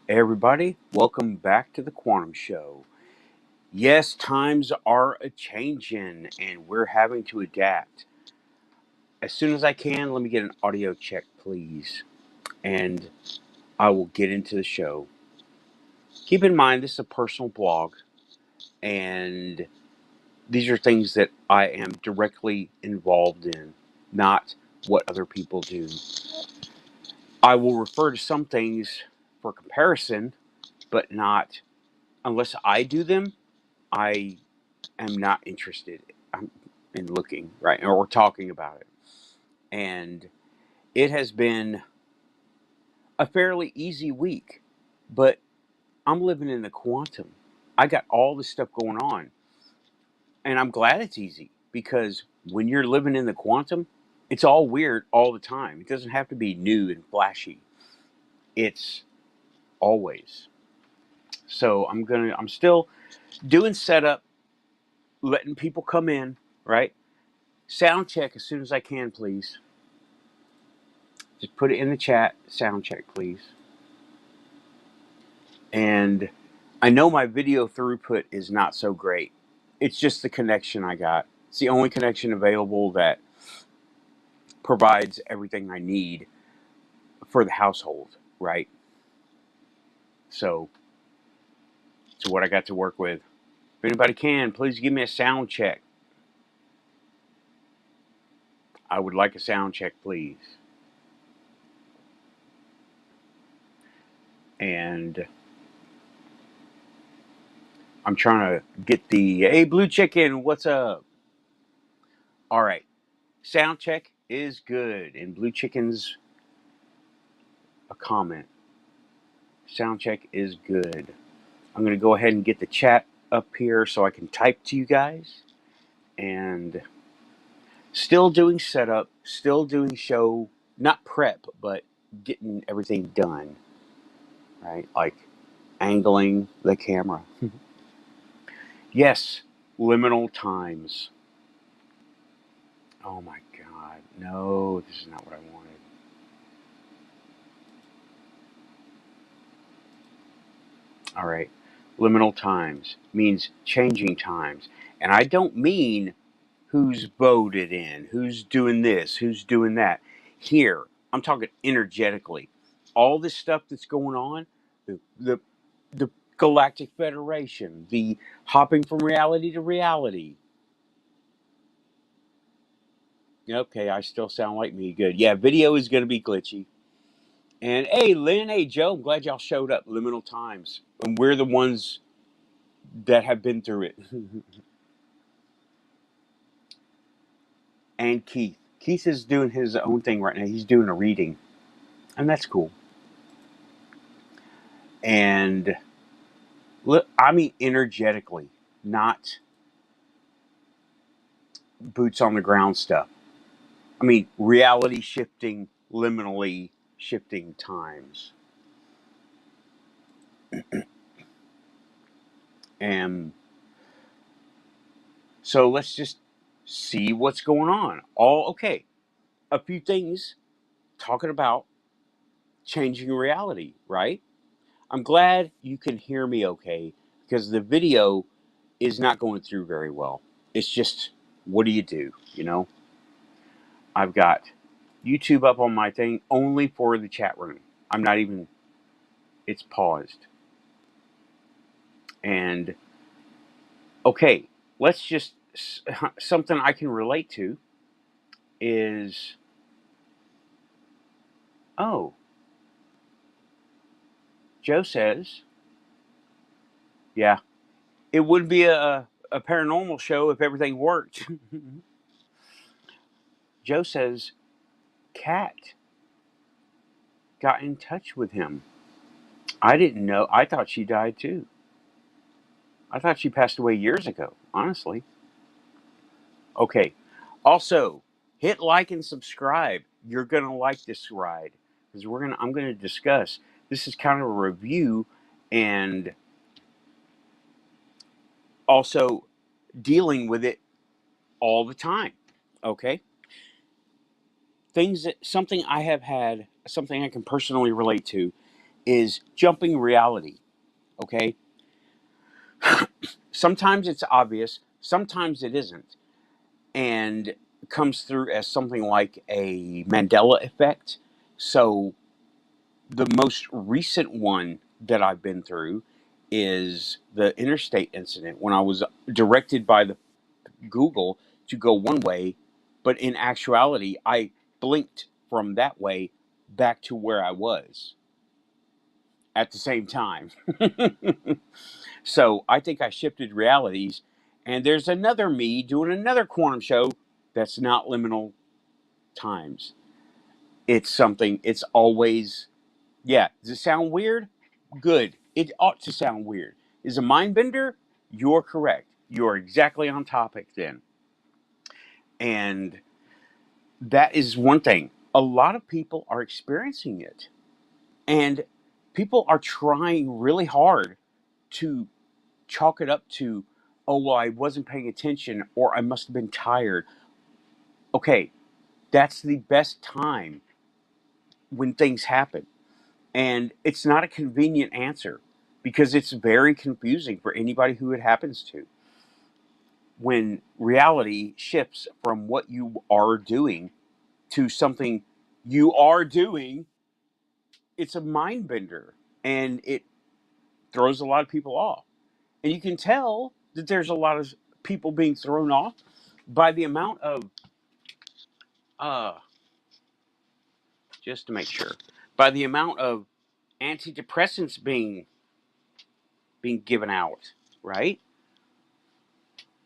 Hey everybody, welcome back to the Quantum Show. Yes, times are a changing and we're having to adapt. As soon as I can, let me get an audio check, please, and I will get into the show. Keep in mind, this is a personal blog, and these are things that I am directly involved in, not what other people do. I will refer to some things for comparison, but not unless I do them. I am not interested in looking, right, or talking about it. And it has been a fairly easy week, but I'm living in the quantum. I got all this stuff going on, and I'm glad it's easy because when you're living in the quantum, it's all weird all the time. It doesn't have to be new and flashy. It's always. So I'm still doing setup, letting people come in, right? Sound check as soon as I can, please. Just put it in the chat. Sound check, please. And I know my video throughput is not so great. It's just the connection I got. It's the only connection available that provides everything I need for the household, right? So it's what I got to work with. If anybody can, please give me a sound check. I would like a sound check, please. And I'm trying to get the, hey, Blue Chicken, what's up? All right. Sound check is good. And Blue Chicken's a comment. Sound check is good. I'm going to go ahead and get the chat up here so I can type to you guys. And still doing setup, still doing show, not prep, but getting everything done, right? Like angling the camera. Yes, liminal times. Oh my God. No, this is not what I wanted. All right. Liminal times means changing times. And I don't mean who's voted in, who's doing this, who's doing that. Here, I'm talking energetically. All this stuff that's going on, the Galactic Federation, the hopping from reality to reality. Okay, I still sound like me. Good. Yeah, video is going to be glitchy. And hey, Lynn, hey, Joe, I'm glad y'all showed up. Liminal times. And we're the ones that have been through it. And Keith. Keith is doing his own thing right now. He's doing a reading. And that's cool. And I mean energetically, not boots on the ground stuff. I mean reality shifting, liminally shifting times. And so let's just see what's going on. All okay. A few things talking about changing reality, right? I'm glad you can hear me okay because the video is not going through very well. It's just, what do you do? I've got YouTube up on my thing only for the chat room. I'm not even, it's paused. And okay, let's just, something I can relate to is, oh, Joe says, yeah, it would be a paranormal show if everything worked. Joe says, Kat got in touch with him. I didn't know. I thought she died too. I thought she passed away years ago, honestly. Okay. Also, hit like and subscribe. You're gonna like this ride because I'm gonna discuss. This is kind of a review and also dealing with it all the time. Okay. Something I have had, something I can personally relate to is jumping reality. Okay, sometimes it's obvious, sometimes it isn't, and comes through as something like a Mandela effect. So the most recent one that I've been through is the interstate incident when I was directed by the Google to go one way, but in actuality, I blinked from that way back to where I was at the same time. So I think I shifted realities, and there's another me doing another quantum show that's not Liminal Times. It's something, it's always, yeah. Does it sound weird? Good. It ought to sound weird. Is a mind bender? You're correct. You're exactly on topic then. And that is one thing. A lot of people are experiencing it. And people are trying really hard to chalk it up to, oh, well, I wasn't paying attention or I must have been tired. Okay, that's the best time when things happen. And it's not a convenient answer because it's very confusing for anybody who it happens to. When reality shifts from what you are doing to something you are doing, it's a mind bender and it throws a lot of people off. And you can tell that there's a lot of people being thrown off by the amount of, uh, just to make sure, by the amount of antidepressants being given out, right?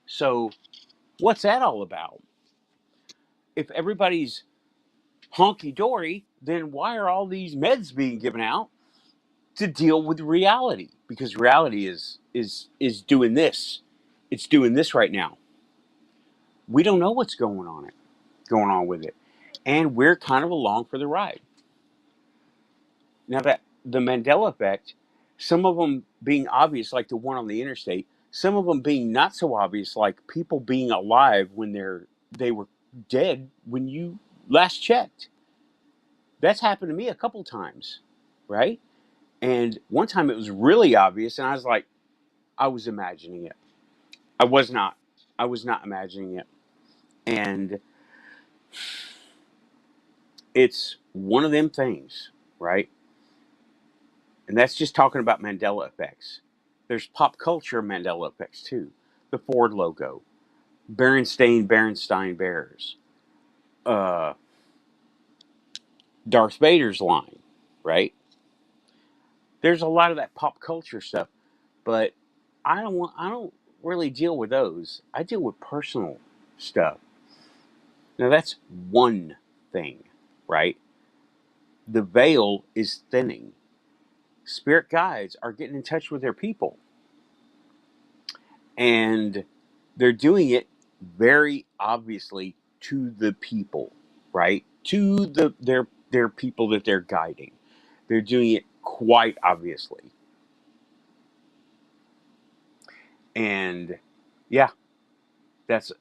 So what's that all about? If everybody's honky dory, then why are all these meds being given out to deal with reality? Because reality is doing this. It's doing this right now. We don't know what's going on with it, and we're kind of along for the ride. Now that the Mandela effect, some of them being obvious, like the one on the interstate, some of them being not so obvious, like people being alive when they were dead when you last checked. That's happened to me a couple times, right? And one time it was really obvious, and I was like, I was imagining it. I was not. I was not imagining it. And it's one of them things, right? And that's just talking about Mandela effects. There's pop culture Mandela effects too. The Ford logo, Berenstain Bears, uh, Darth Vader's line, right? There's a lot of that pop culture stuff, but I don't really deal with those. I deal with personal stuff. Now that's one thing, right? The veil is thinning. Spirit guides are getting in touch with their people, and they're doing it very obviously to the people, right? To their people that they're guiding. They're doing it quite obviously. And yeah, that's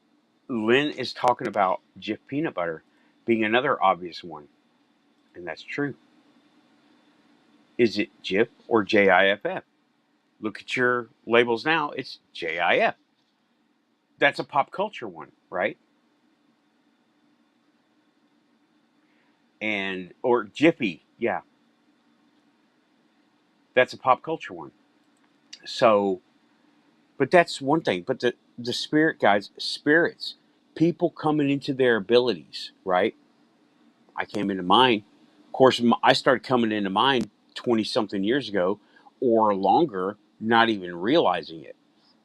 Lynn is talking about Jif peanut butter being another obvious one, and that's true. Is it Jif or JIFF? Look at your labels now. It's JIF. That's a pop culture one, right? And or Jiffy, yeah, that's a pop culture one. So, but that's one thing. But the spirit guides, spirits, people coming into their abilities, right? I came into mine. Of course, I started coming into mine 20 something years ago or longer, not even realizing it.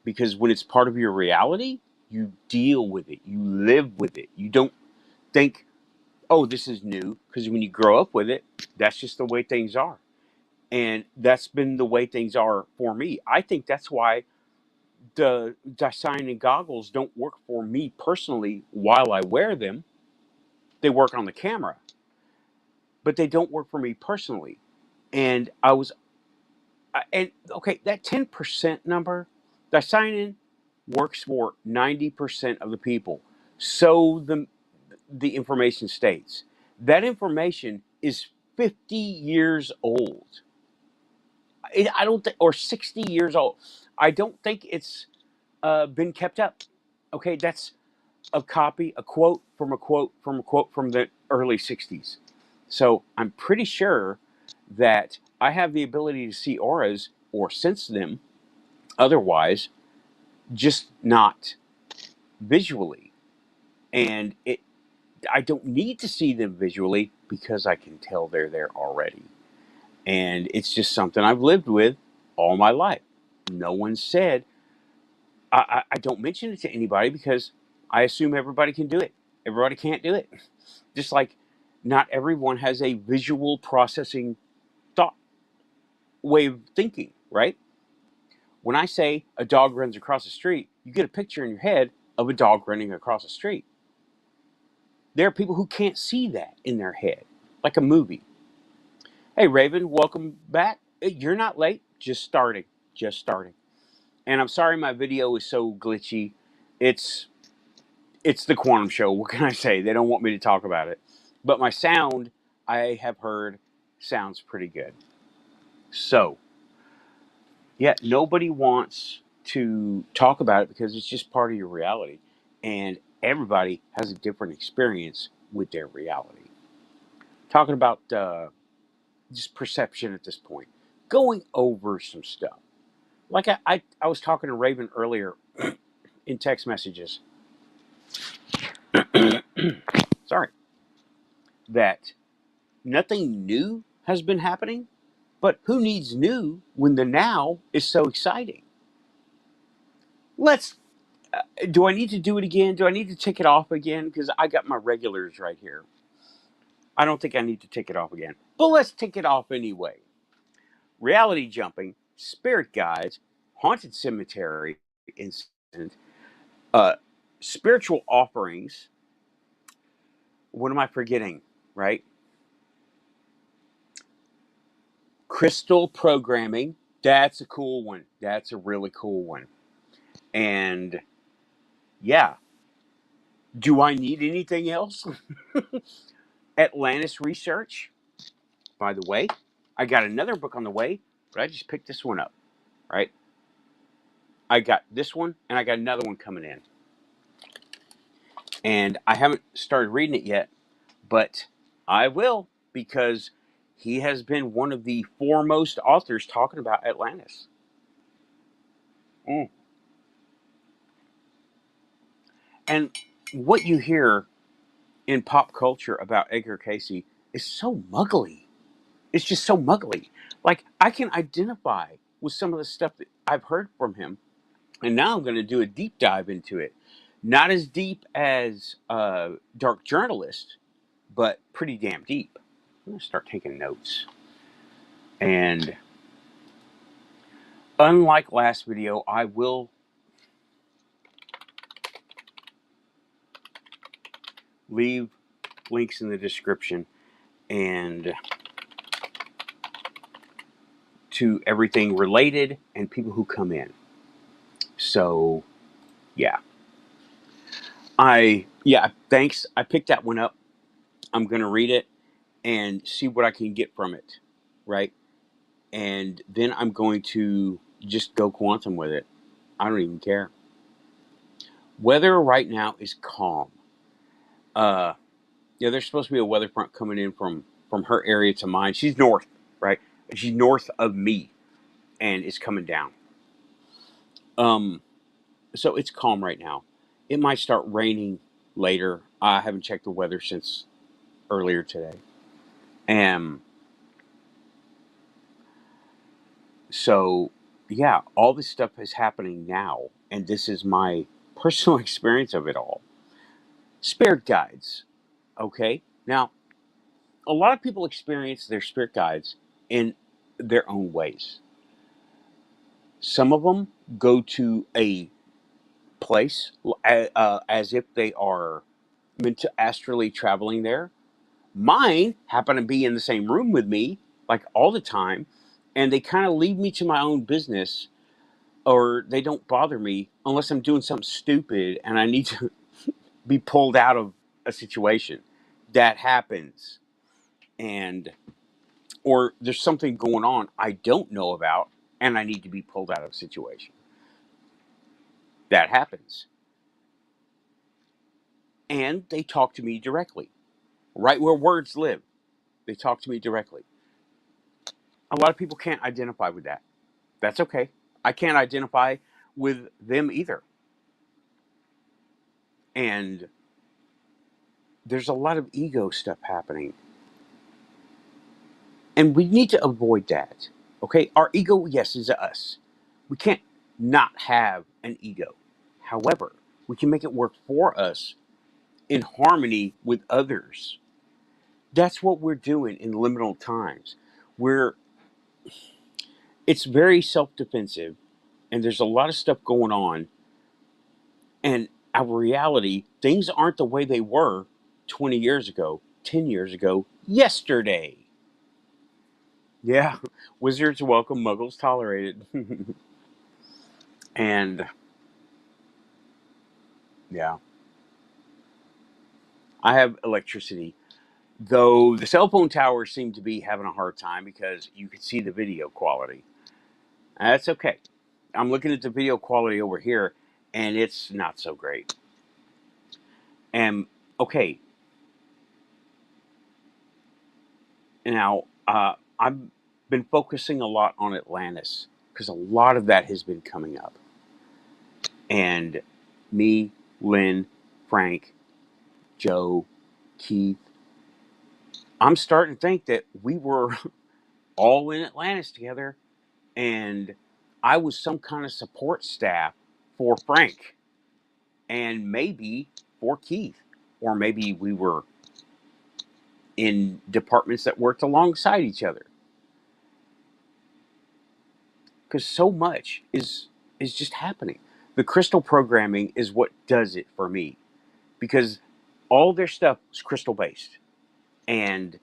Because when it's part of your reality, you deal with it, you live with it. You don't think, oh, this is new. Because when you grow up with it, that's just the way things are. And that's been the way things are for me. I think that's why the Dyson goggles don't work for me personally while I wear them. They work on the camera, but they don't work for me personally. And and okay, that 10% number, Dyson works for 90% of the people. So the information states that information is 50 years old. I don't think, or 60 years old. I don't think it's been kept up. Okay, that's a copy, a quote from a quote from a quote from the early 60s. So I'm pretty sure that I have the ability to see auras or sense them otherwise, just not visually. And I don't need to see them visually because I can tell they're there already. And it's just something I've lived with all my life. No one said, I don't mention it to anybody because I assume everybody can do it. Everybody can't do it. Just like not everyone has a visual processing thought way of thinking, right? When I say a dog runs across the street, you get a picture in your head of a dog running across the street. There are people who can't see that in their head, like a movie. Hey, Raven, welcome back. You're not late, just starting, just starting. And I'm sorry my video is so glitchy. It's it's the quantum show. What can I say? They don't want me to talk about it. But my sound, I have heard, sounds pretty good. So, yeah, nobody wants to talk about it because it's just part of your reality. And everybody has a different experience with their reality. Talking about just perception at this point, going over some stuff. Like I was talking to Raven earlier in text messages. Sorry. That nothing new has been happening, but who needs new when the now is so exciting? Let's. Do I need to do it again? Do I need to tick it off again? Because I got my regulars right here. I don't think I need to tick it off again, but let's tick it off anyway. Reality jumping, spirit guides, haunted cemetery incident, uh, spiritual offerings. What am I forgetting? Right? Crystal programming. That's a cool one. That's a really cool one. And yeah, do I need anything else? Atlantis research. By the way, I got another book on the way, but I just picked this one up. Right? I got this one, and I got another one coming in. And I haven't started reading it yet, but I will because he has been one of the foremost authors talking about Atlantis. Mm. And what you hear in pop culture about Edgar Casey is so muggly. It's just so muggly. Like, I can identify with some of the stuff that I've heard from him, and now I'm going to do a deep dive into it. Not as deep as Dark Journalist, but pretty damn deep. I'm going to start taking notes. And unlike last video, I will leave links in the description and to everything related and people who come in. So, yeah. Thanks. I picked that one up. I'm going to read it and see what I can get from it, right? And then I'm going to just go quantum with it. I don't even care. Weather right now is calm. Uh, there's supposed to be a weather front coming in from her area to mine. She's north, right? She's north of me, and it's coming down. Um, so it's calm right now. It might start raining later. I haven't checked the weather since earlier today. And so, yeah, all this stuff is happening now, and this is my personal experience of it all. Spirit guides, okay? Now, a lot of people experience their spirit guides in their own ways. Some of them go to a place as if they are meant to astrally traveling there. Mine happen to be in the same room with me, like all the time, and they kind of leave me to my own business, or they don't bother me unless I'm doing something stupid and I need to be pulled out of a situation. That happens. And or there's something going on I don't know about and I need to be pulled out of a situation. That happens. And they talk to me directly, right where words live. They talk to me directly. A lot of people can't identify with that. That's okay. I can't identify with them either. And there's a lot of ego stuff happening. And we need to avoid that. Okay? Our ego, yes, is us. We can't not have an ego. However, we can make it work for us in harmony with others. That's what we're doing in liminal times. We're It's very self-defensive, and there's a lot of stuff going on, and our reality, things aren't the way they were 20 years ago, 10 years ago, yesterday. Yeah, wizards welcome, muggles tolerated. And yeah, I have electricity, though the cell phone towers seem to be having a hard time because you can see the video quality. That's okay. I'm looking at the video quality over here, and it's not so great. And okay, now I've been focusing a lot on Atlantis because a lot of that has been coming up. And me, Lynn, Frank, Joe, Keith, I'm starting to think that we were all in Atlantis together, and I was some kind of support staff for Frank, and maybe for Keith, or maybe we were in departments that worked alongside each other. Because so much is just happening. The crystal programming is what does it for me, because all their stuff is crystal based, and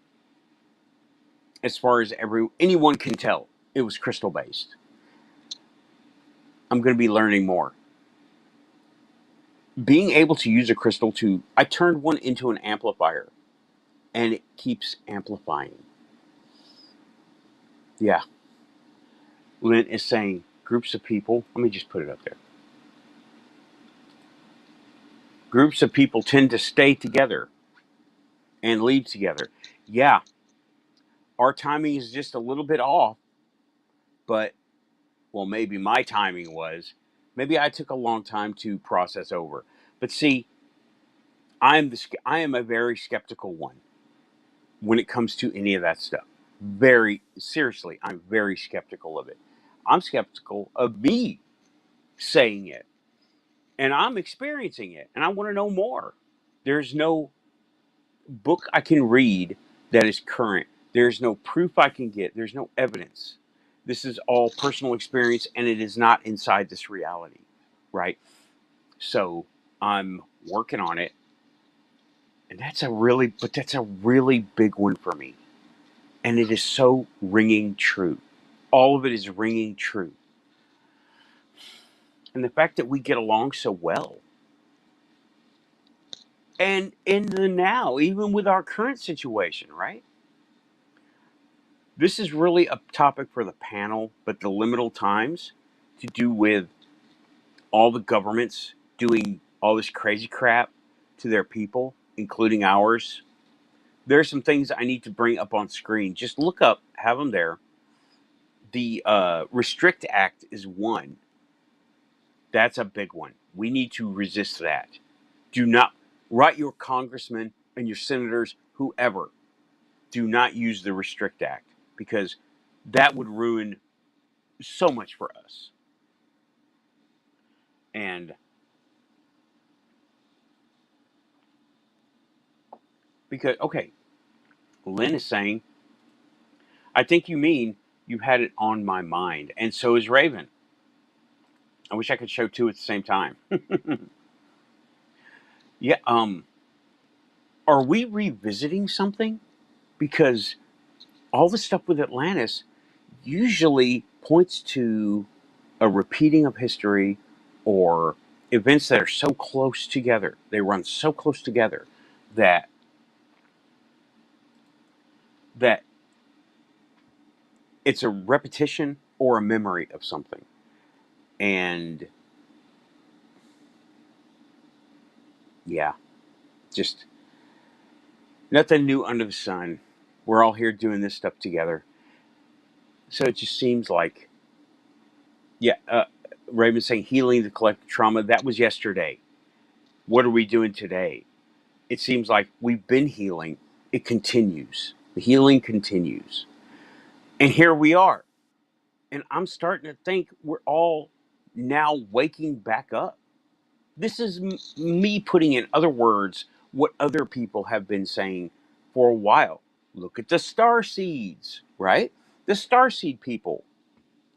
as far as anyone can tell, it was crystal based. I'm going to be learning more. Being able to use a crystal I turned one into an amplifier, and it keeps amplifying. Yeah. Lynn is saying groups of people, let me just put it up there. Groups of people tend to stay together and leave together. Yeah, our timing is just a little bit off, but, well, maybe my timing was. Maybe I took a long time to process over. But see, I am a very skeptical one when it comes to any of that stuff. Very seriously, I'm very skeptical of it. I'm skeptical of me saying it, and I'm experiencing it, and I want to know more. There's no book I can read that is current. There's no proof I can get. There's no evidence. This is all personal experience, and it is not inside this reality, right? So I'm working on it, and that's a really big one for me, and it is so ringing true. All of it is ringing true, and the fact that we get along so well, and in the now, even with our current situation, right? This is really a topic for the panel, but the liminal times to do with all the governments doing all this crazy crap to their people, including ours. There's some things I need to bring up on screen. Just look up, have them there. The Restrict Act is one. That's a big one. We need to resist that. Do not write your congressmen and your senators, whoever. Do not use the Restrict Act, because that would ruin so much for us. And because, okay, Lynn is saying, I think you mean you had it on my mind. And so is Raven. I wish I could show two at the same time. Yeah, are we revisiting something? Because all the stuff with Atlantis usually points to a repeating of history, or events that are so close together. They run so close together that it's a repetition or a memory of something. And yeah, just nothing new under the sun. We're all here doing this stuff together. So it just seems like, yeah, Raven's saying healing the collective trauma. That was yesterday. What are we doing today? It seems like we've been healing. It continues. The healing continues. And here we are. And I'm starting to think we're all now waking back up. This is me putting in other words what other people have been saying for a while. Look at the star seeds, right? The star seed people.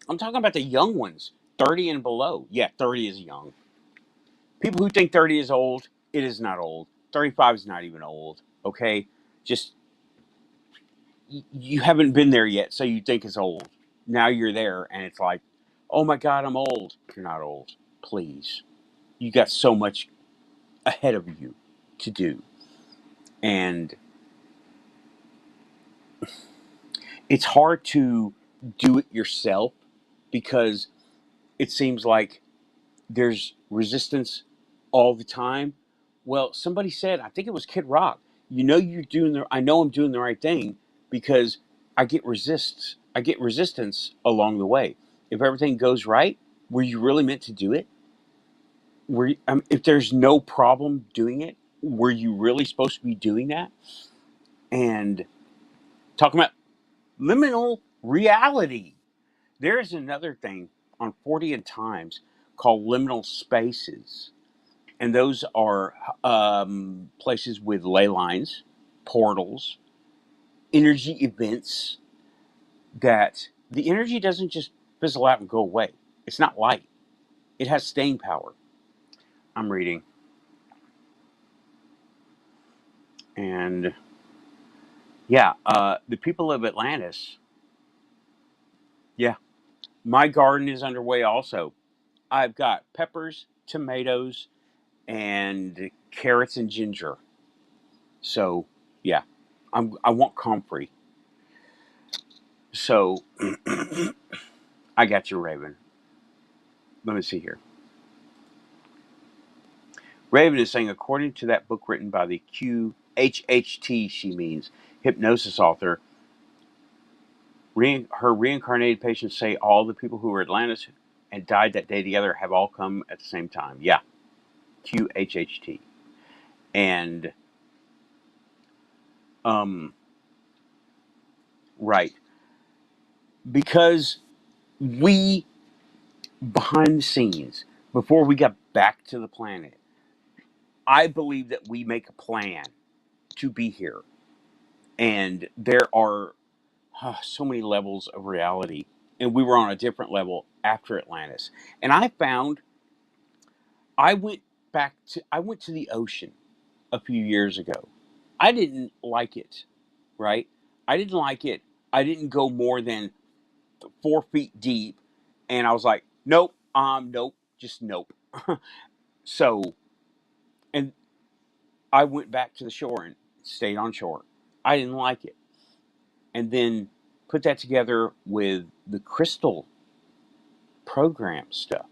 I'm talking about the young ones, 30 and below. Yeah, 30 is young. People who think 30 is old, it is not old. 35 is not even old. Okay? Just, you haven't been there yet, so you think it's old. Now you're there, and it's like, oh my God, I'm old. You're not old. Please. You got so much ahead of you to do. And it's hard to do it yourself because it seems like there's resistance all the time. Well, somebody said, I think it was Kid Rock, I know I'm doing the right thing because I get resistance along the way. If everything goes right, were you really meant to do it? If there's no problem doing it, were you really supposed to be doing that? And talking about liminal reality. There's another thing on 40 and Times called liminal spaces. And those are places with ley lines, portals, energy events that the energy doesn't just fizzle out and go away. It's not light, it has staying power. I'm reading. And yeah, the people of Atlantis, yeah, my garden is underway also. I've got peppers, tomatoes, and carrots and ginger. So yeah, I want comfrey. So I got you, Raven. Let me see here. Raven is saying, according to that book written by the QHHT, she means hypnosis author, her reincarnated patients say all the people who were Atlantis and died that day together have all come at the same time. Yeah, QHHT. And, um, right. Because we, behind the scenes, before we got back to the planet, I believe that we make a plan to be here. And there are so many levels of reality. And we were on a different level after Atlantis. And I found I went I went to the ocean a few years ago. I didn't like it, right? I didn't like it. I didn't go more than 4 feet deep. And I was like, nope, nope, just nope. So, and I went back to the shore and stayed on shore. I didn't like it. And then put that together with the crystal program stuff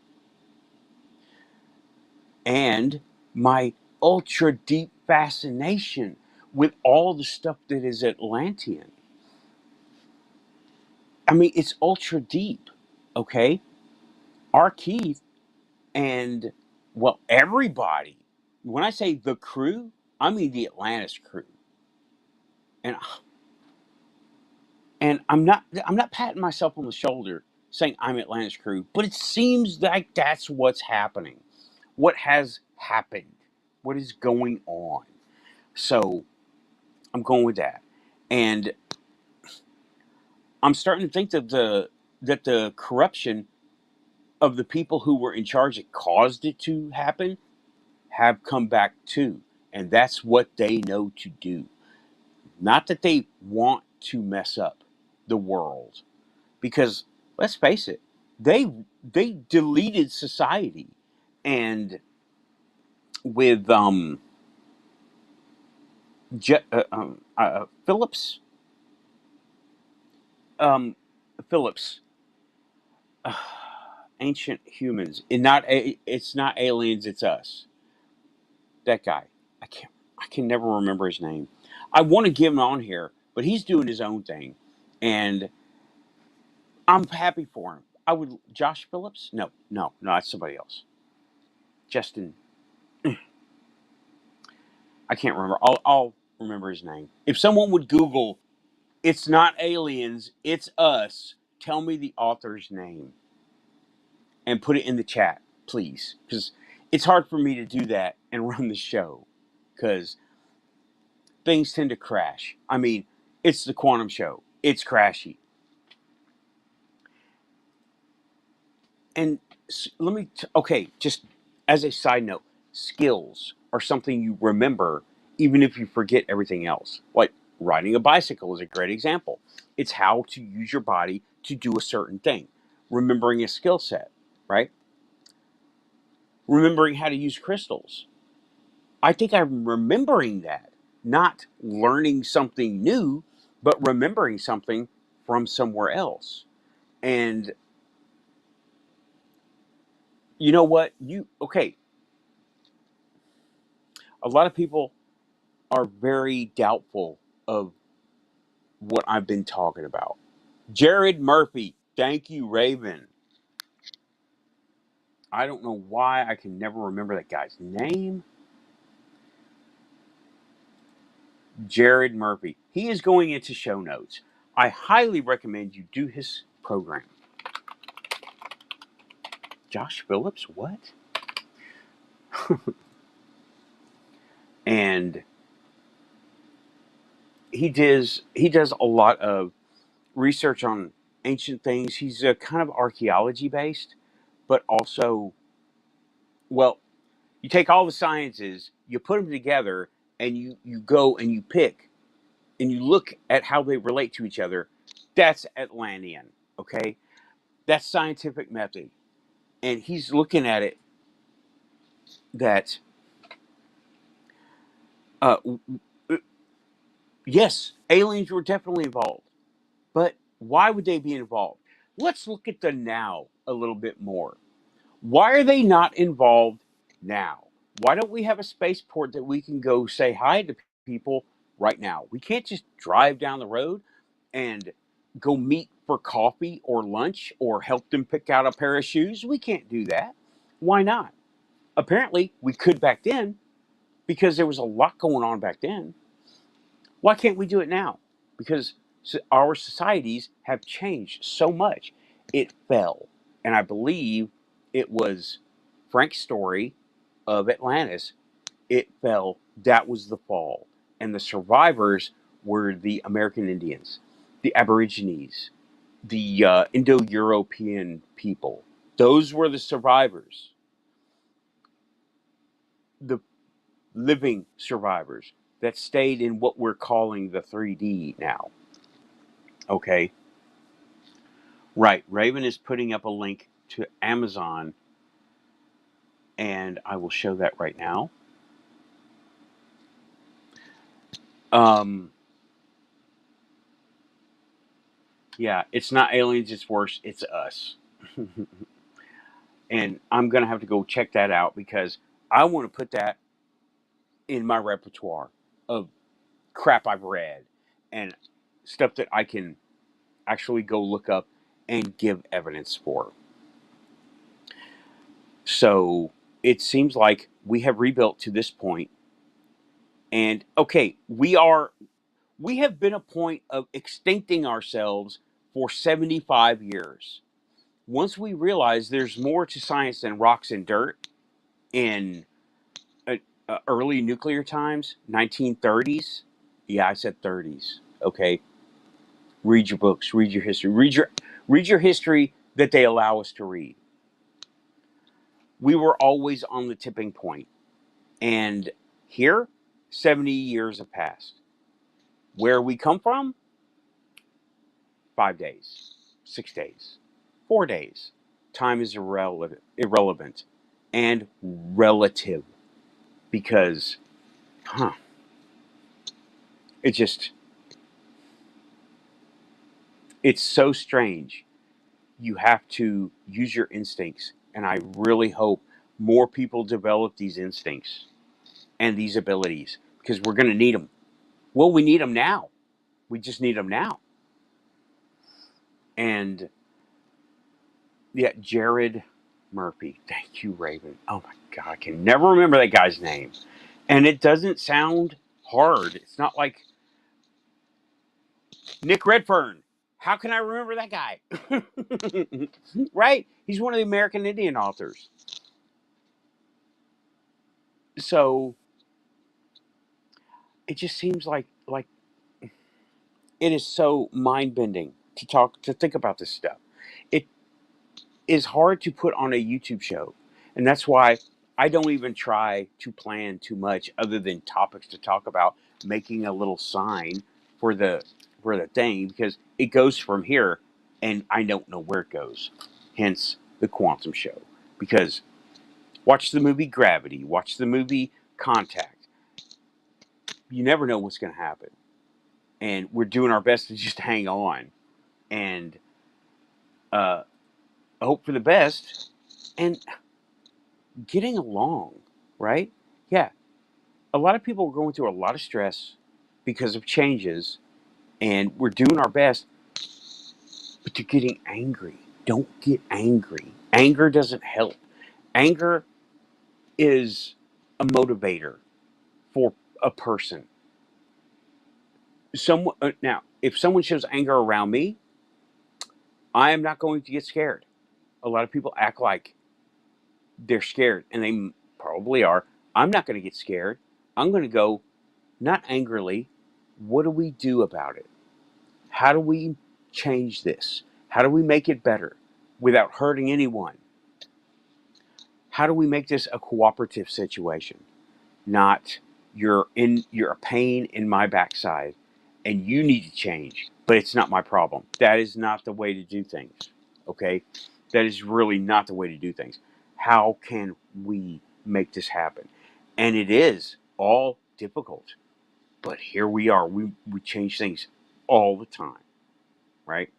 and my ultra deep fascination with all the stuff that is Atlantean. I mean, it's ultra deep, okay? Our Keith and, well, everybody, when I say the crew, I mean the Atlantis crew. And I'm not patting myself on the shoulder saying I'm Atlantis crew, but it seems like that's what's happening. What has happened? What is going on? So I'm going with that. And I'm starting to think that the corruption of the people who were in charge that caused it to happen have come back too. And that's what they know to do. Not that they want to mess up the world. Because let's face it, they deleted society. And with Phillips, um Phillips, ancient humans, it's not aliens, it's us. That guy, I can never remember his name. I want to give him on here, but he's doing his own thing, and I'm happy for him. Josh Phillips? No, that's somebody else. Justin, I can't remember. I'll remember his name. If someone would Google, it's not aliens, it's us. Tell me the author's name and put it in the chat, please, because it's hard for me to do that and run the show because things tend to crash. I mean, it's the quantum show. It's crashy. And okay, just as a side note, skills are something you remember even if you forget everything else. Like riding a bicycle is a great example. It's how to use your body to do a certain thing. Remembering a skill set, right? Remembering how to use crystals. I think I'm remembering that, not learning something new, but remembering something from somewhere else. And you know what? Okay, a lot of people are very doubtful of what I've been talking about. Jared Murphy, thank you, Raven. I don't know why I can never remember that guy's name. Jared Murphy. He is going into show notes. I highly recommend you do his program. Josh Phillips, what? And he does a lot of research on ancient things. He's kind of archaeology based, but also, well, you take all the sciences, you put them together, and you go and you pick and you look at how they relate to each other. That's Atlantean, okay? That's scientific method. And he's looking at it that, uh, yes, aliens were definitely involved, but why would they be involved? Let's look at the now a little bit more. Why are they not involved now? Why don't we have a spaceport that we can go say hi to people right now? We can't just drive down the road and go meet for coffee or lunch or help them pick out a pair of shoes. We can't do that. Why not? Apparently, we could back then because there was a lot going on back then. Why can't we do it now? Because our societies have changed so much. It fell. And I believe it was Frank's story of Atlantis. It fell. That was the fall. And the survivors were the American Indians, the Aborigines, the Indo European people. Those were the survivors, the living survivors that stayed in what we're calling the 3D now. Okay. Right. Raven is putting up a link to Amazon, and I will show that right now. Um, yeah, it's not aliens, it's worse, it's us. And I'm going to have to go check that out because I want to put that in my repertoire of crap I've read and stuff that I can actually go look up and give evidence for. So it seems like we have rebuilt to this point, and okay, we have been a point of extincting ourselves for 75 years. Once we realize there's more to science than rocks and dirt in early nuclear times, 1930s. Yeah, I said 30s. Okay, read your books, read your history, read your history that they allow us to read. We were always on the tipping point, and here, 70 years have passed. Where we come from? 5 days, 6 days, 4 days. Time is irrelevant and relative because, huh, it just, It's so strange. You have to use your instincts. And I really hope more people develop these instincts and these abilities because we're going to need them. Well, we need them now. We just need them now. And yeah, Jared Murphy. Thank you, Raven. Oh my God, I can never remember that guy's name. And it doesn't sound hard. It's not like Nick Redfern. How can I remember that guy? Right? He's one of the American Indian authors. So it just seems like it is so mind bending to think about this stuff. It is hard to put on a YouTube show, and that's why I don't even try to plan too much other than topics to talk about. Making a little sign for the thing because it goes from here, and I don't know where it goes. Hence the quantum show. Because watch the movie Gravity, watch the movie Contact. You never know what's going to happen, and we're doing our best to just hang on and uh, hope for the best and getting along, right? Yeah, a lot of people are going through a lot of stress because of changes, and we're doing our best, but they're getting angry. Don't get angry. Anger doesn't help. Anger is a motivator for a person. Now, if someone shows anger around me, I am not going to get scared. A lot of people act like they're scared, and they probably are. I'm not going to get scared. I'm going to go, not angrily, what do we do about it? How do we change this? How do we make it better without hurting anyone? How do we make this a cooperative situation? Not you're a pain in my backside and you need to change, but it's not my problem. That is not the way to do things. Okay? That is really not the way to do things. How can we make this happen? And it is all difficult. But here we are. We change things all the time, right?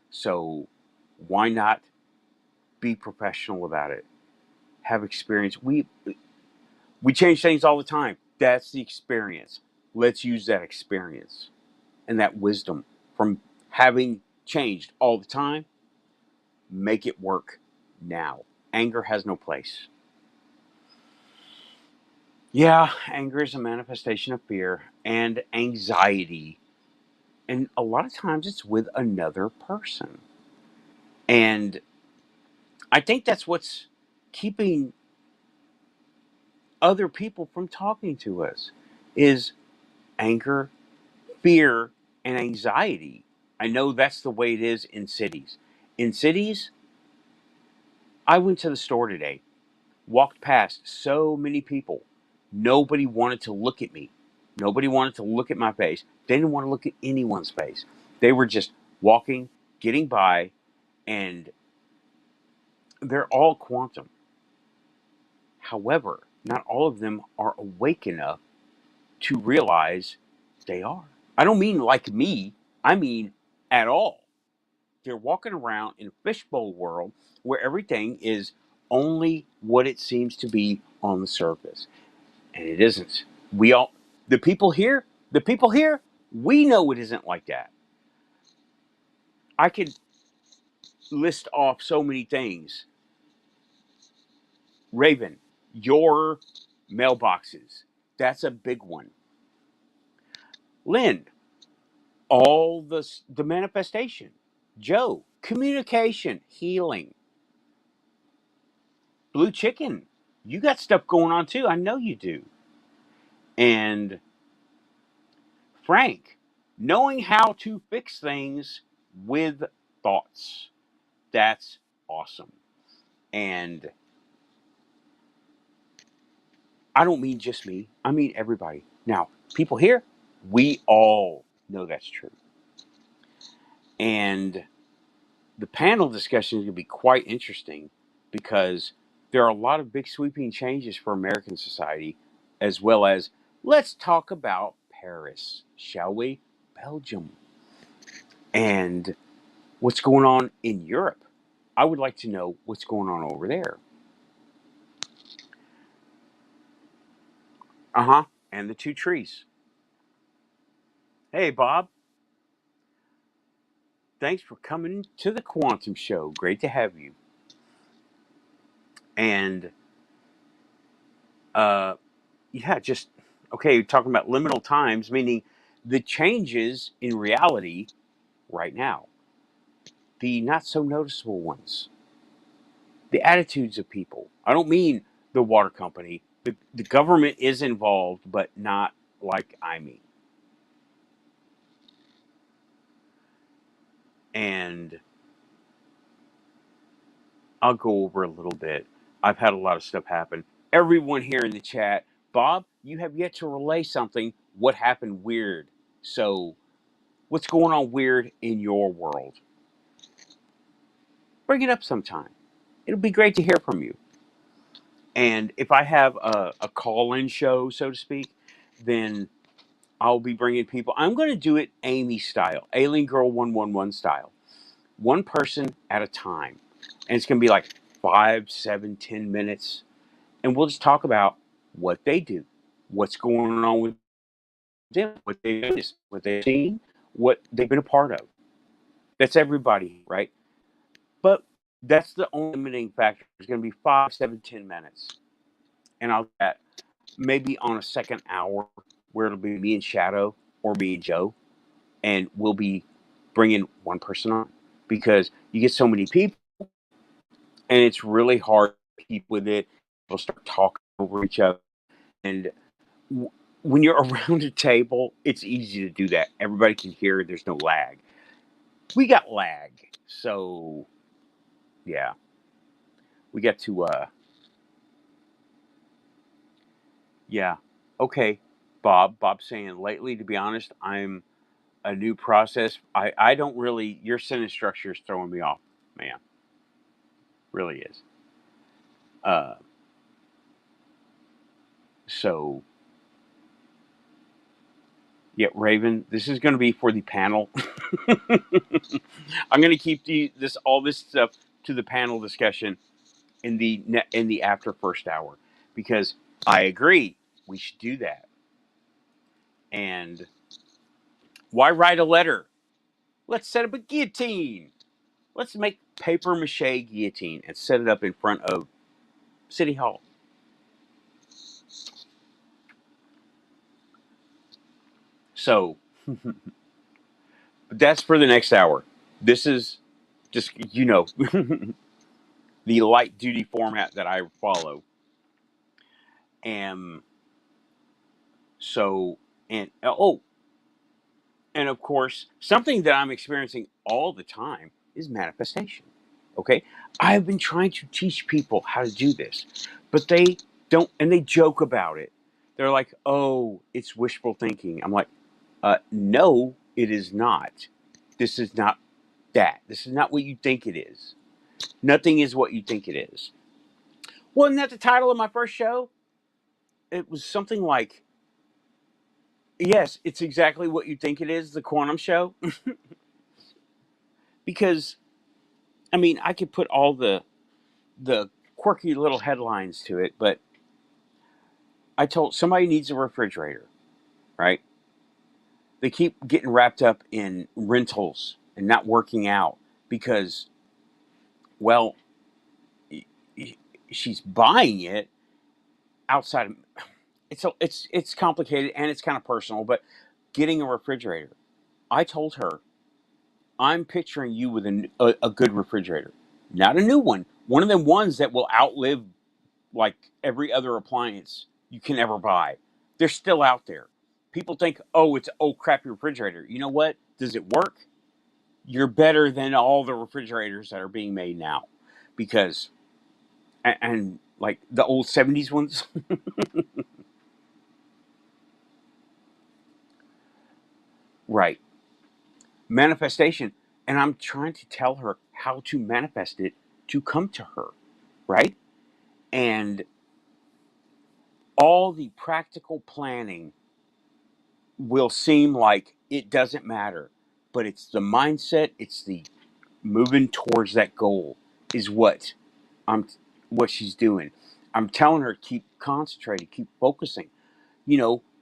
So why not be professional about it? Have experience. We change things all the time. That's the experience. Let's use that experience and that wisdom from having changed all the time. Make it work now. Anger has no place. Yeah, anger is a manifestation of fear and anxiety. And a lot of times it's with another person. And I think that's what's keeping other people from talking to us is anger, fear, and anxiety. I know that's the way it is in cities. In cities, I went to the store today, walked past so many people. Nobody wanted to look at me. Nobody wanted to look at my face. They didn't want to look at anyone's face. They were just walking, getting by, and they're all quantum. However, not all of them are awake enough to realize they are. I don't mean like me, I mean at all. They're walking around in a fishbowl world where everything is only what it seems to be on the surface. And it isn't. We all, the people here, we know it isn't like that. I could list off so many things. Raven, your mailboxes, that's a big one. Lynn, all the manifestation. Joe, communication, healing. Blue chicken, you got stuff going on too. I know you do. And Frank, knowing how to fix things with thoughts. That's awesome. And I don't mean just me, I mean everybody. Now, people here, we all know that's true. And the panel discussion is going to be quite interesting because there are a lot of big sweeping changes for American society, as well as let's talk about Paris, shall we? Belgium. And what's going on in Europe? I would like to know what's going on over there. Uh-huh. And the two trees. Hey, Bob. Thanks for coming to the Quantum Show. Great to have you. And uh yeah, just okay, you're talking about liminal times, meaning the changes in reality right now, the not so noticeable ones, the attitudes of people. I don't mean the water company. The government is involved, but not like I mean. And I'll go over a little bit. I've had a lot of stuff happen. Everyone here in the chat, Bob, you have yet to relay something. What happened weird? So, what's going on weird in your world? Bring it up sometime. It'll be great to hear from you. And if I have a call in show, so to speak, then I'll be bringing people. I'm going to do it Amy style, Alien Girl 111 style, one person at a time. And it's going to be like 5, 7, 10 minutes. And we'll just talk about what they do, what's going on with them, what they noticed, what they've seen, what they've been a part of. That's everybody, right? But that's the only limiting factor. It's going to be 5, 7, 10 minutes. And I'll get maybe on a second hour where it'll be me and Shadow or me and Joe. And we'll be bringing one person on because you get so many people and it's really hard to keep with it. People start talking over each other. And when you're around a table, it's easy to do that. Everybody can hear. There's no lag. We got lag, so yeah, we got to. Yeah, okay, Bob. Bob's saying lately, to be honest, I'm a new process. I don't really. Your sentence structure is throwing me off, man. Really is. Uh, so yeah, Raven. This is going to be for the panel. I'm going to keep all this stuff to the panel discussion in the after first hour because I agree we should do that. And why write a letter? Let's set up a guillotine. Let's make paper mache guillotine and set it up in front of City Hall. So that's for the next hour. This is just the light duty format that I follow. And so and oh, and of course, something that I'm experiencing all the time is manifestation. Okay. I've been trying to teach people how to do this, but they don't, and they joke about it. They're like, oh, it's wishful thinking. I'm like, no, it is not. This is not that. This is not what you think it is. Nothing is what you think it is. Wasn't that the title of my first show? It was something like, yes, it's exactly what you think it is, the quantum show. Because I mean, I could put all the quirky little headlines to it, but I told somebody needs a refrigerator, right? They keep getting wrapped up in rentals and not working out because, well, she's buying it outside of. It's complicated and it's kind of personal, but getting a refrigerator. I told her I'm picturing you with a good refrigerator, not a new one of them ones that will outlive like every other appliance you can ever buy. They're still out there. People think, oh, it's old crappy refrigerator. You know what? Does it work? You're better than all the refrigerators that are being made now, because and like the old '70s ones, right? Manifestation, and I'm trying to tell her how to manifest it to come to her, right? And all the practical planning will seem like it doesn't matter. but it's the mindset, it's the moving towards that goal is I'm what she's doing. I'm telling her keep concentrating, keep focusing.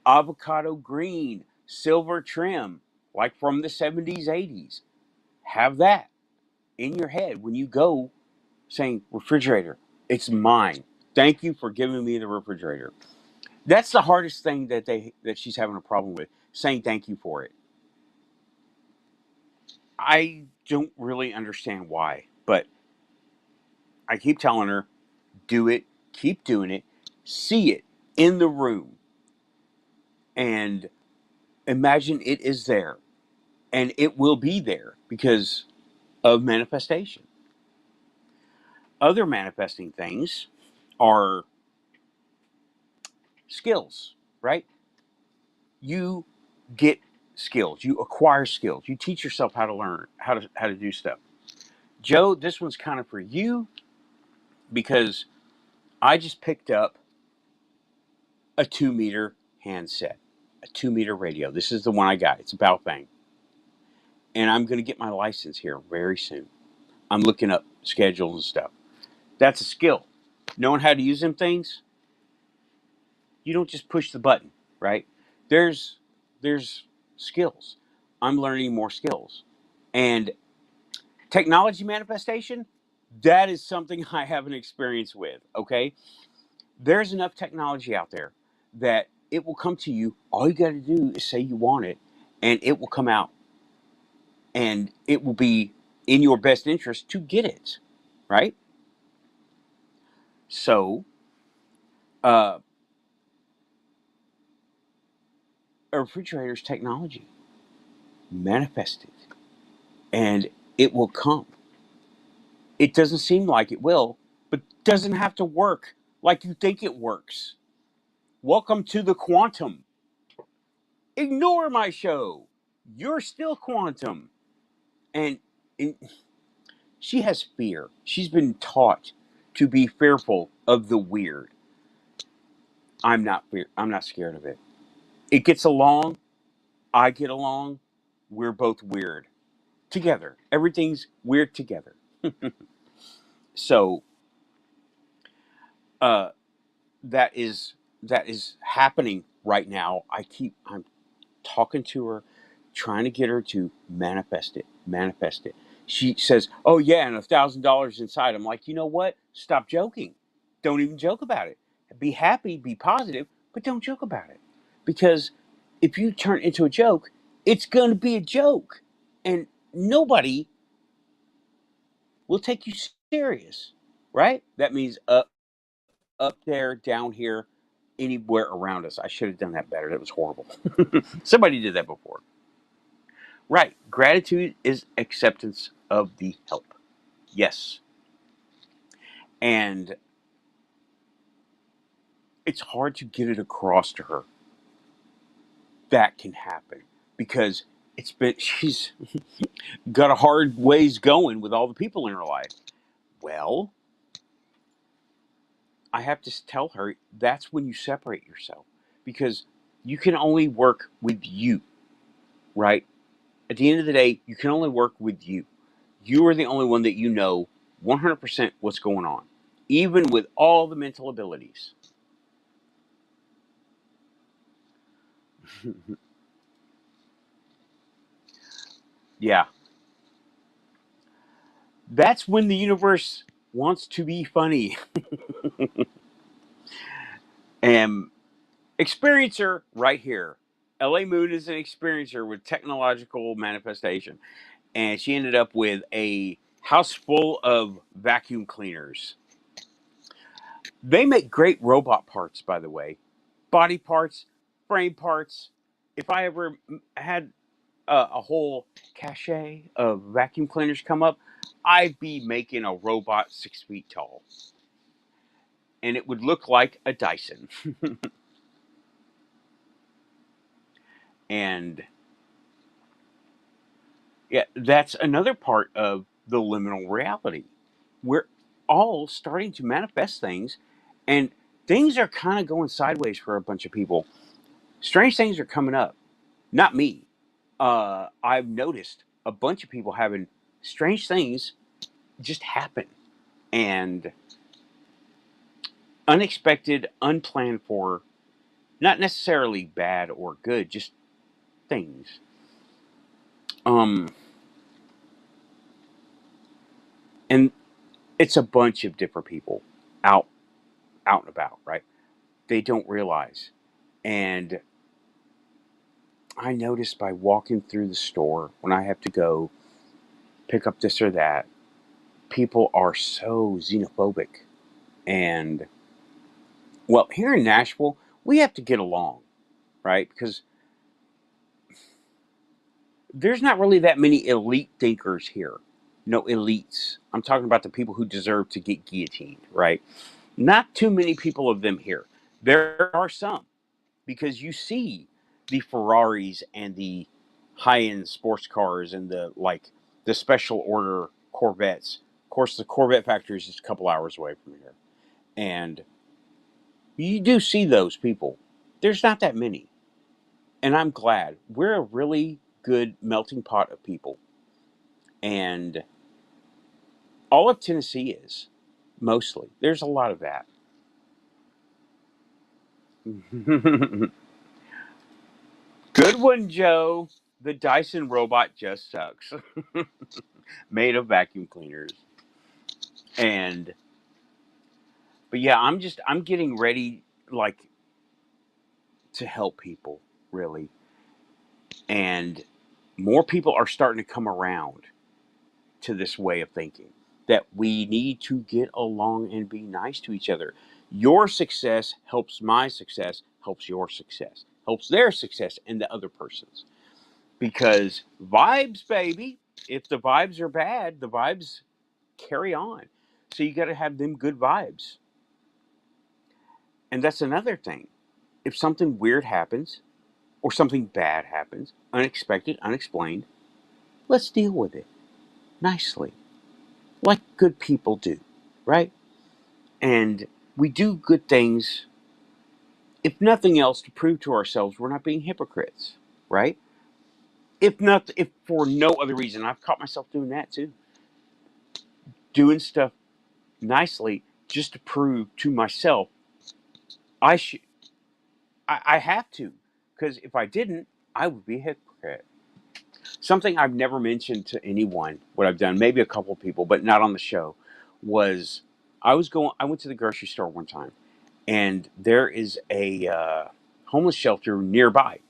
Avocado green, silver trim, like from the 70s, 80s. Have that in your head when you go saying refrigerator, it's mine. Thank you for giving me the refrigerator. That's the hardest thing that she's having a problem with, saying thank you for it. I don't really understand why, but I keep telling her, do it, keep doing it, see it in the room, and imagine it is there. And it will be there because of manifestation. Other manifesting things are skills, right? You get skills, you acquire skills, you teach yourself how to learn, how to do stuff. Joe, this one's kind of for you because I just picked up a 2 meter handset, a 2 meter radio. This is the one I got. It's a Baofeng. And I'm going to get my license here very soon. I'm looking up schedules and stuff. That's a skill. Knowing how to use them things, you don't just push the button, right? There's there's skills. I'm learning more skills. And technology manifestation, that is something I have an experience with, okay? There's enough technology out there that it will come to you. All you got to do is say you want it, and it will come out. And it will be in your best interest to get it, right? So, uh, a refrigerator's technology, manifest it, and it will come. It doesn't seem like it will, but doesn't have to work like you think it works. Welcome to the quantum. Ignore my show. You're still quantum. And she has fear. She's been taught to be fearful of the weird. I'm not scared of it. It gets along. I get along. We're both weird together. Everything's weird together. So uh, that is happening right now. I'm talking to her, trying to get her to manifest it, manifest it. She says, "Oh yeah, and $1,000 inside." I'm like, you know what? Stop joking. Don't even joke about it. Be happy, be positive, but don't joke about it, because if you turn it into a joke, it's going to be a joke, and nobody will take you serious, right? That means up there, down here, anywhere around us. I should have done that better. That was horrible. Somebody did that before. Right. Gratitude is acceptance of the help. Yes. And it's hard to get it across to her. That can happen because she's got a hard ways going with all the people in her life. Well, I have to tell her that's when you separate yourself because you can only work with you, right? At the end of the day, you can only work with you. You are the only one that you know 100% what's going on, even with all the mental abilities. Yeah. That's when the universe wants to be funny. And experiencer right here. LA Moon is an experiencer with technological manifestation. And she ended up with a house full of vacuum cleaners. They make great robot parts, by the way. Body parts, frame parts. If I ever had a whole cache of vacuum cleaners come up, I'd be making a robot 6 feet tall. And it would look like a Dyson. And yeah, that's another part of the liminal reality. We're all starting to manifest things, and things are kind of going sideways for a bunch of people. Strange things are coming up. Not me. I've noticed a bunch of people having strange things just happen, and unexpected, unplanned for, not necessarily bad or good, just things. Um, and it's a bunch of different people out out and about, right? They don't realize. And I noticed by walking through the store when I have to go pick up this or that, people are so xenophobic. And well, here in Nashville, we have to get along, right? Because there's not really that many elite thinkers here. No elites. I'm talking about the people who deserve to get guillotined, right? Not too many people of them here. There are some, because you see the Ferraris and the high-end sports cars and the special order Corvettes. Of course, the Corvette factory is just a couple hours away from here, and you do see those people. There's not that many, and I'm glad. We're a really good melting pot of people, and all of Tennessee is mostly. There's a lot of that. Good one, Joe. The Dyson robot just sucks. Made of vacuum cleaners. And but yeah, I'm getting ready like to help people, really. And more people are starting to come around to this way of thinking, that we need to get along and be nice to each other. Your success helps my success, helps your success, helps their success and the other person's. Because vibes, baby. If the vibes are bad, the vibes carry on. So you got to have them good vibes. And that's another thing. If something weird happens or something bad happens, unexpected, unexplained, let's deal with it nicely, like good people do, right? And we do good things, if nothing else, to prove to ourselves we're not being hypocrites, right? If for no other reason. I've caught myself doing that too, doing stuff nicely just to prove to myself I should. I have to, because if I didn't, I would be a hypocrite. Something I've never mentioned to anyone, what I've done, maybe a couple of people, but not on the show, was I went to the grocery store one time, and there is a homeless shelter nearby.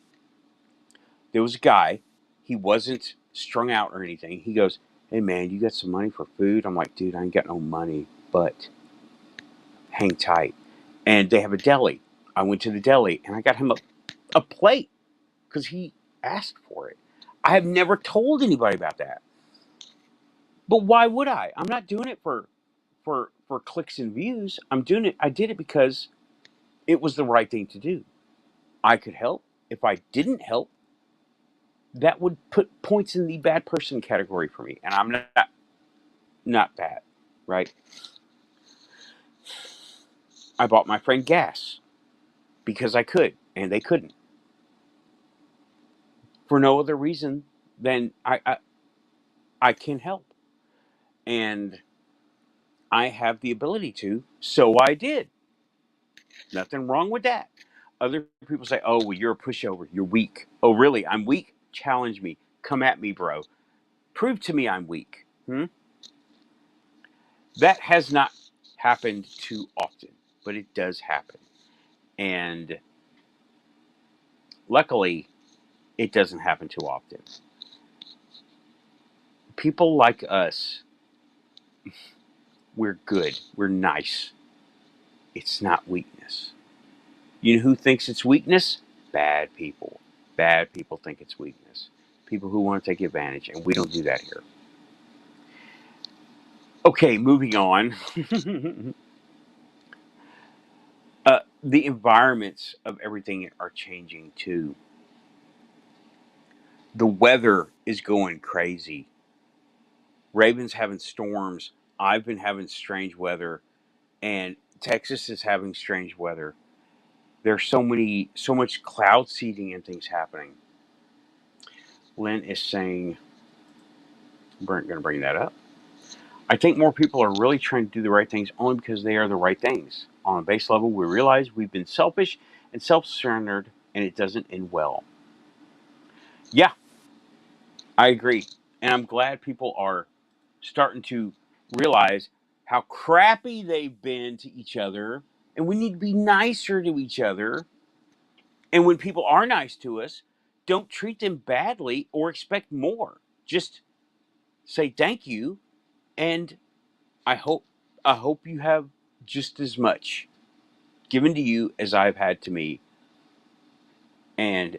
There was a guy, he wasn't strung out or anything. He goes, "Hey man, you got some money for food?" I'm like, "Dude, I ain't got no money, but hang tight." And they have a deli. I went to the deli and I got him a plate because he asked for it. I have never told anybody about that. But why would I? I'm not doing it for clicks and views. I did it because it was the right thing to do. I could help. If I didn't help, that would put points in the bad person category for me. And I'm not bad, right? I bought my friend gas because I could and they couldn't. For no other reason than I can help. And I have the ability to, so I did. Nothing wrong with that. Other people say, "Oh, well, you're a pushover. You're weak." Oh, really? I'm weak? Challenge me. Come at me, bro. Prove to me I'm weak. That has not happened too often, but it does happen. And luckily, it doesn't happen too often. People like us, we're good. We're nice. It's not weakness. You know who thinks it's weakness? Bad people. Bad people think it's weakness. People who want to take advantage, and we don't do that here. Okay, moving on. The environments of everything are changing too. The weather is going crazy. Raven's having storms. I've been having strange weather, and Texas is having strange weather. There's so much cloud seeding and things happening. Lynn is saying, I'm going to bring that up. I think more people are really trying to do the right things only because they are the right things. On a base level, we realize we've been selfish and self-centered, and it doesn't end well. Yeah, I agree. And I'm glad people are starting to realize how crappy they've been to each other, and we need to be nicer to each other. And when people are nice to us, don't treat them badly or expect more. Just say thank you, and I hope I hope you have just as much given to you as I've had to me. And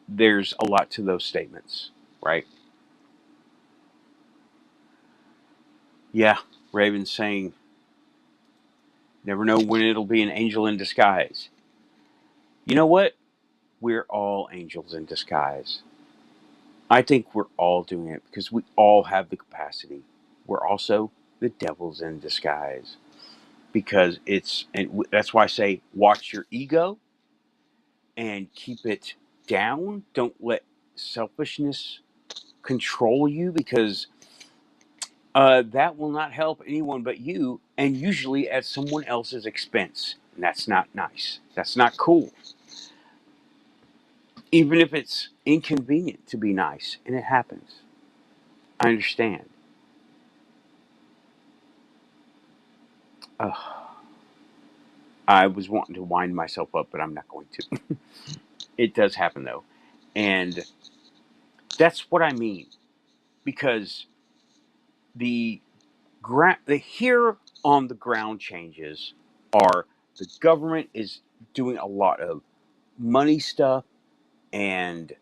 there's a lot to those statements, right? Yeah, Raven's saying, never know when it'll be an angel in disguise. You know what? We're all angels in disguise. I think we're all doing it because we all have the capacity. We're also the devils in disguise because that's why I say watch your ego and keep it down. Don't let selfishness control you because that will not help anyone but you, and usually at someone else's expense. And that's not nice. That's not cool. Even if it's inconvenient to be nice, and it happens. I understand. Uh, I was wanting to wind myself up, but I'm not going to. It does happen though, and that's what I mean because the the here on the ground changes are the government is doing a lot of money stuff and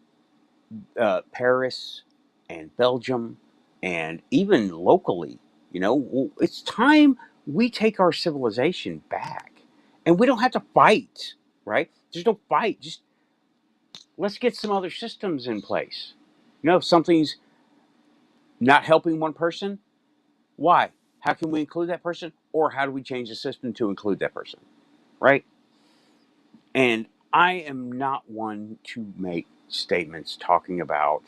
Paris and Belgium and even locally, it's time we take our civilization back, and we don't have to fight, right? There's no fight. Just let's get some other systems in place. If something's not helping one person, why? How can we include that person? Or how do we change the system to include that person? Right? And I am not one to make statements talking about,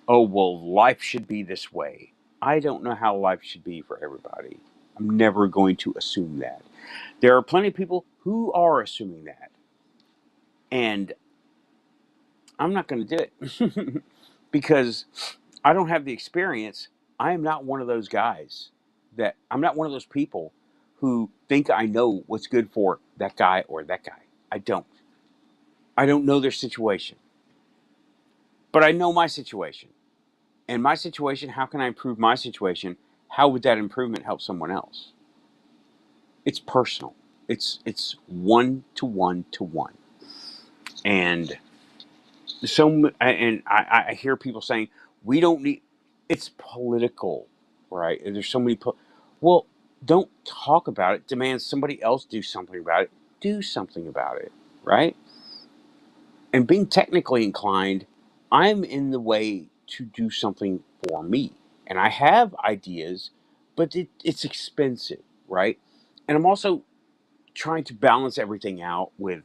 oh, well, life should be this way. I don't know how life should be for everybody. I'm never going to assume that. There are plenty of people who are assuming that. And I'm not going to do it because I don't have the experience. I am not one of those guys I'm not one of those people who think I know what's good for that guy or that guy. I don't. I don't know their situation, but I know my situation. And my situation, how can I improve my situation? How would that improvement help someone else? It's personal. It's one to one to one. And I hear people saying we don't need. It's political, right? There's so many. Well, don't talk about it. Demand somebody else do something about it. Do something about it, right? And being technically inclined, I'm in the way to do something for me, and I have ideas, but it's expensive, right? And I'm also trying to balance everything out with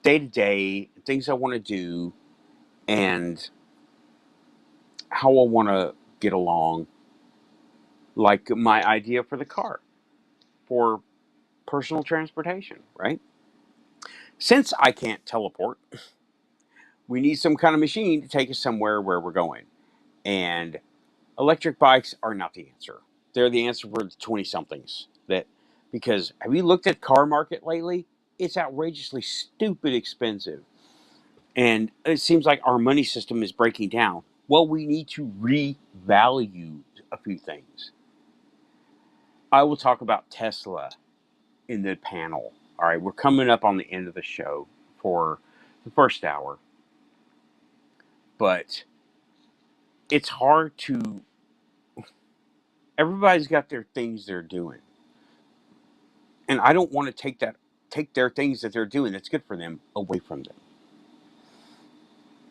day to day things I want to do and how I want to get along, like my idea for the car, for personal transportation, right? Since I can't teleport, we need some kind of machine to take us somewhere where we're going. And electric bikes are not the answer. They're the answer for the 20 somethings. Because have you looked at car market lately? It's outrageously stupid expensive. And it seems like our money system is breaking down. Well, we need to revalue a few things. I will talk about Tesla in the panel. All right, we're coming up on the end of the show for the first hour, but it's hard to. Everybody's got their things they're doing, and I don't want to take their things that they're doing that's good for them away from them.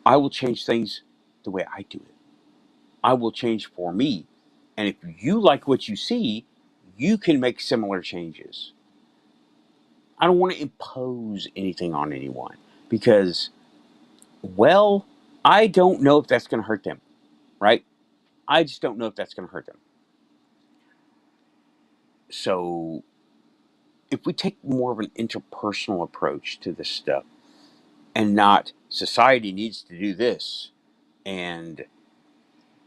I will change things the way I do it. I will change for me, and if you like what you see, you can make similar changes. I don't want to impose anything on anyone because, well, I don't know if that's going to hurt them, right? I just don't know if that's going to hurt them. So if we take more of an interpersonal approach to this stuff and not society needs to do this and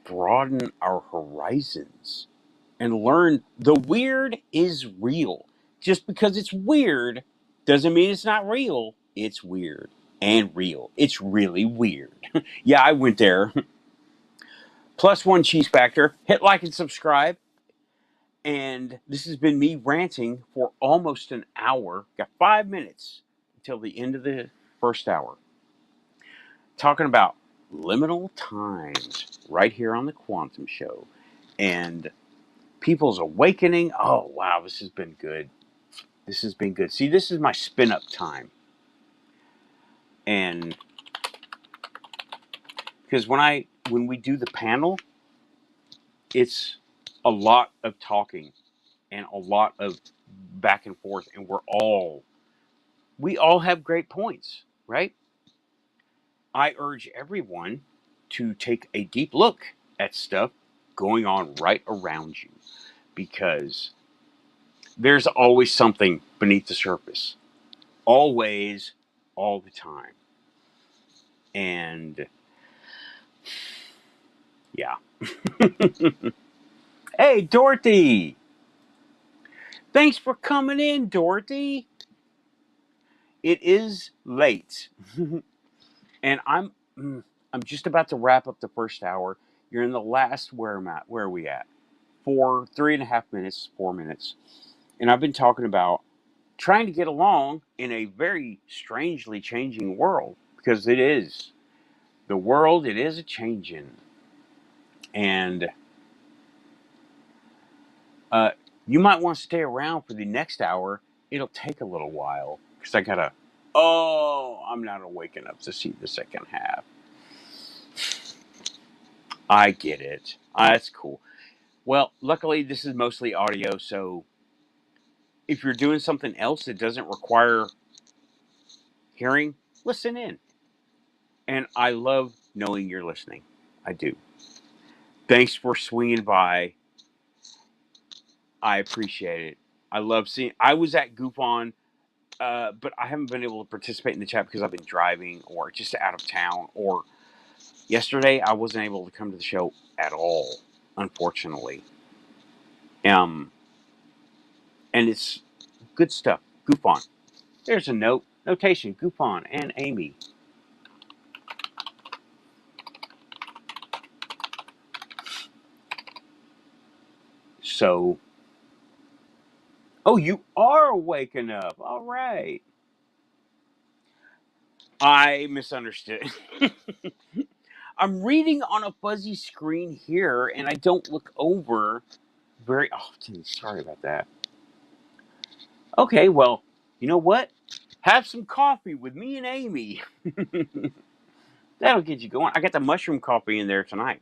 broaden our horizons and learn the weird is real. Just because it's weird doesn't mean it's not real. It's weird and real. It's really weird. Yeah, I went there. Plus one cheese factor. Hit like and subscribe. And this has been me ranting for almost an hour. Got 5 minutes until the end of the first hour. Talking about liminal times right here on the Quantum Show. And people's awakening. Oh, wow, this has been good. This has been good. See, this is my spin up time. And because when we do the panel, it's a lot of talking and a lot of back and forth, and we all have great points, right? I urge everyone to take a deep look at stuff going on right around you, because there's always something beneath the surface. Always, all the time. And yeah. Hey, Dorothy! Thanks for coming in, Dorothy. It is late. And I'm just about to wrap up the first hour. You're in the last, where am I? Where are we at? 3.5 minutes, 4 minutes. And I've been talking about trying to get along in a very strangely changing world, because it is. The world, it is a changing. And you might want to stay around for the next hour. It'll take a little while because I'm not waking up to see the second half. I get it. That's cool. Well, luckily this is mostly audio, so if you're doing something else that doesn't require hearing, listen in. And I love knowing you're listening. I do. Thanks for swinging by. I appreciate it. I love seeing. I was at GUFON, but I haven't been able to participate in the chat because I've been driving or just out of town. Or yesterday, I wasn't able to come to the show at all, unfortunately. Um, and it's good stuff. GUFON. There's a notation. GUFON and Amy. So, oh, you are waking up. All right. I misunderstood. I'm reading on a fuzzy screen here, and I don't look over very often. Sorry about that. Okay, well, you know what? Have some coffee with me and Amy. That'll get you going. I got the mushroom coffee in there tonight.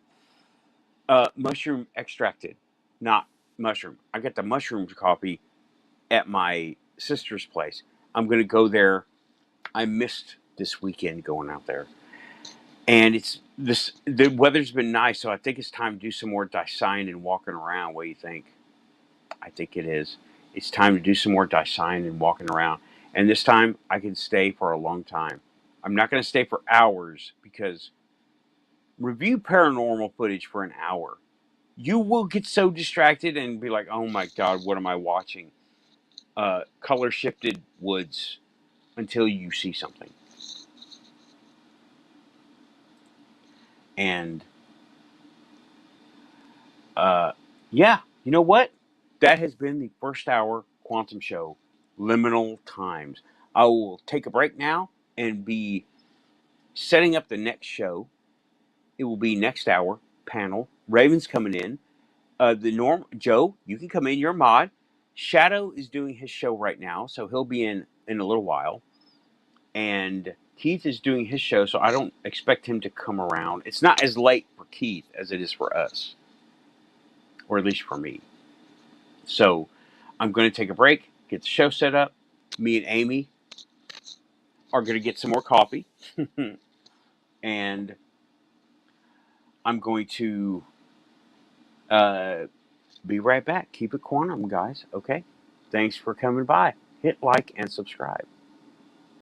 Mushroom extracted, not mushroom. I got the mushroom coffee at my sister's place. I'm going to go there. I missed this weekend going out there. And the weather's been nice, so I think it's time to do some more sign and walking around. What do you think? I think it is. It's time to do some more sign and walking around. And this time I can stay for a long time. I'm not going to stay for hours, because review paranormal footage for an hour. You will get so distracted and be like, oh my God, what am I watching? Color shifted woods until you see something. And yeah, you know what? That has been the first hour Quantum Show, Liminal Times. I will take a break now and be setting up the next show. It will be next hour panel. Raven's coming in. Joe, you can come in. You're a mod. Shadow is doing his show right now, so he'll be in a little while. And Keith is doing his show, so I don't expect him to come around. It's not as late for Keith as it is for us, or at least for me. So I'm going to take a break, get the show set up. Me and Amy are going to get some more coffee. And I'm going to Be right back. Keep it quantum, guys. Okay. Thanks for coming by. Hit like and subscribe.